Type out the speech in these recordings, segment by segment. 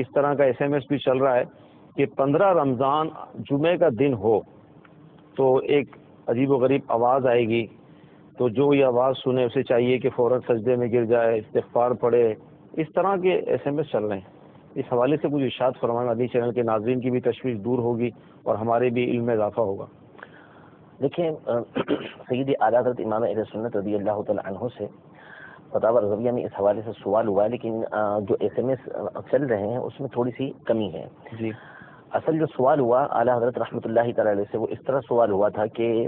اس طرح کا SMS بھی چل رہا ہے کہ 15 رمضان جمعے کا دن ہو تو ایک عجیب و غریب آواز آئے گی، تو جو یہ آواز سنے اسے چاہیے کہ فوراً سجدے میں گر جائے، استغفار پڑھے. اس طرح کے SMS چل رہے ہیں. اس حوالے سے کچھ ارشاد فرمانا، مدنی چینل کے ناظرین کی بھی تشویش دور ہوگی اور ہمارے بھی علم میں اضافہ ہوگا. دیکھیں، سیدی اعلیٰ حضرت امام اہل سنت رضی اللہ تعالی عنہ سے فتاوی رضویہ میں اس حوالے سے سوال ہوا ہے، لیکن جو SMS چل رہے ہیں اس میں تھوڑی سی کمی ہے. جی، اصل جو سوال ہوا اعلیٰ حضرت رحمۃ اللہ تعالی علیہ سے، وہ اس طرح سوال ہوا تھا کہ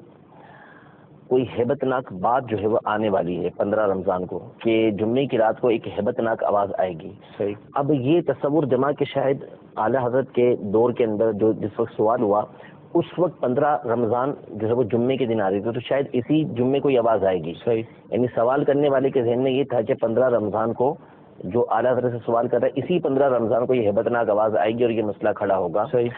کوئی ہیبت ناک بات جو ہے وہ آنے والی ہے 15 رمضان کو، کہ جمعے کی رات کو ایک ہیبت ناک آواز آئے گی. صحیح. اب یہ تصور جمع کہ شاید اعلیٰ حضرت کے دور کے اندر جو جس وقت سوال ہوا اس وقت 15 رمضان جو ہے وہ جمعے کے دن آ رہی تھی، تو شاید اسی جمعے کو یہ آواز آئے گی. صحیح. یعنی سوال کرنے والے کے ذہن میں یہ تھا کہ 15 رمضان کو جو اعلیٰ حضرت سے سوال کر رہا ہے اسی 15 رمضان کو یہ ہیبت ناک آواز آئے گی اور یہ مسئلہ کھڑا ہوگا. صحیح.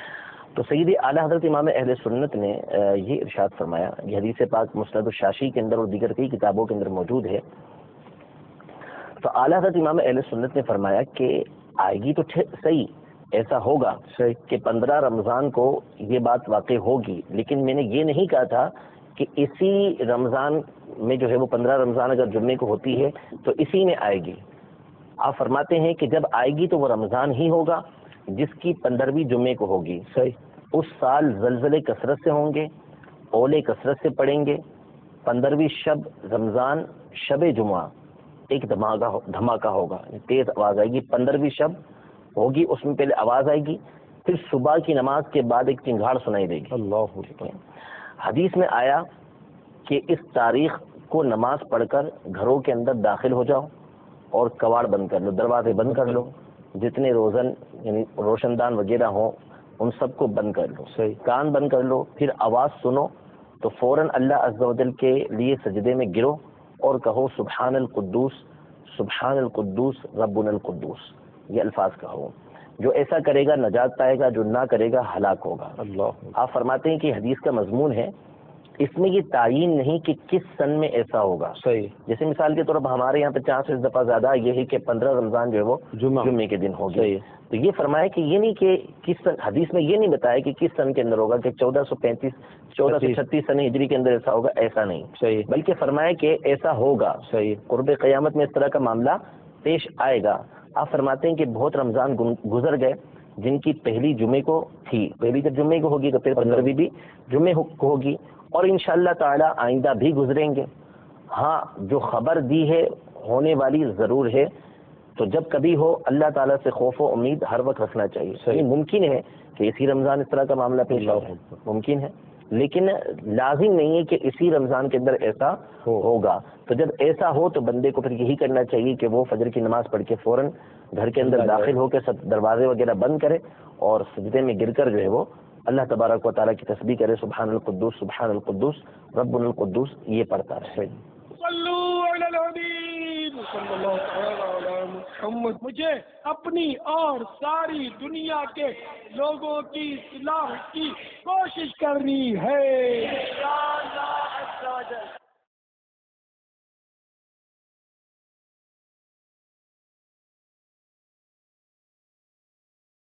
تو سید اعلیٰ حضرت امام اہل سنت نے یہ ارشاد فرمایا، یہ حدیث پاک مسند الشاشی کے اندر اور دیگر کئی کتابوں کے اندر موجود ہے. تو اعلیٰ حضرت امام اہل سنت نے فرمایا کہ آئے گی تو صحیح، ایسا ہوگا کہ 15 رمضان کو یہ بات واقع ہوگی، لیکن میں نے یہ نہیں کہا تھا کہ اسی رمضان میں جو ہے وہ 15 رمضان اگر جمعے کو ہوتی ہے تو اسی میں آئے گی. آپ فرماتے ہیں کہ جب آئے گی تو وہ رمضان ہی ہوگا جس کی 15ویں جمعے کو ہوگی. صحیح. اس سال زلزلے کثرت سے ہوں گے، اولے کثرت سے پڑیں گے. 15ویں شب رمضان شب جمعہ ایک دھماکہ ہوگا، تیز آواز آئے گی. 15ویں شب ہوگی، اس میں پہلے آواز آئے گی، پھر صبح کی نماز کے بعد ایک چنگھاڑ سنائی دے گی. اللہ اکبر. حدیث میں آیا کہ اس تاریخ کو نماز پڑھ کر گھروں کے اندر داخل ہو جاؤ اور کواڑ بند کر لو، دروازے بند کر لو، جتنے روزن یعنی روشن دان وغیرہ ہوں ان سب کو بند کر لو. صحیح. کان بند کر لو، پھر آواز سنو تو فوراً اللہ عز و جل کے لیے سجدے میں گرو اور کہو سبحان القدوس سبحان القدوس ربنا القدوس. یہ الفاظ کہو. جو ایسا کرے گا نجات پائے گا، جو نہ کرے گا ہلاک ہوگا. اللہ. آپ فرماتے ہیں کہ حدیث کا مضمون ہے، اس میں یہ تعین نہیں کہ کس سن میں ایسا ہوگا. صحیح. جیسے مثال کے طور پر ہمارے یہاں پہ 4 سے دفعہ زیادہ یہ ہے کہ 15 رمضان جو ہے وہ جمعے کے دن ہوگی. صحیح. تو یہ فرمایا کہ یہ نہیں کہ کس سن، حدیث میں یہ نہیں بتایا کہ کس سن کے اندر ہوگا، کہ 1436 سن ہجری کے اندر ایسا ہوگا، ایسا نہیں. صحیح. بلکہ فرمایا کہ ایسا ہوگا. صحیح. قرب قیامت میں اس طرح کا معاملہ پیش آئے گا. آپ فرماتے ہیں کہ بہت رمضان گزر گئے جن کی پہلی جمعے کو تھی، پہلی جب جمعے کو ہوگی تو پھر 15ویں بھی جمعے کو ہوگی، اور انشاءاللہ تعالی آئندہ بھی گزریں گے. ہاں، جو خبر دی ہے ہونے والی ضرور ہے، تو جب کبھی ہو اللہ تعالیٰ سے خوف و امید ہر وقت رکھنا چاہیے. صحیح. ممکن ہے کہ اسی رمضان اس طرح کا معاملہ پیش آئے، ممکن ہے، لیکن لازم نہیں ہے کہ اسی رمضان کے اندر ایسا ہوگا. تو جب ایسا ہو تو بندے کو پھر یہی کرنا چاہیے کہ وہ فجر کی نماز پڑھ کے فوراً گھر کے اندر داخل ہو کے سب دروازے وغیرہ بند کرے اور سجدے میں گر کر جو ہے وہ اللہ تبارک و تعالیٰ کی تسبیح کرے، سبحان القدوس سبحان القدوس ربنا القدوس، یہ پڑھتا رہے. مجھے اپنی اور ساری دنیا کے لوگوں کی اصلاح کی کوشش کرنی ہے.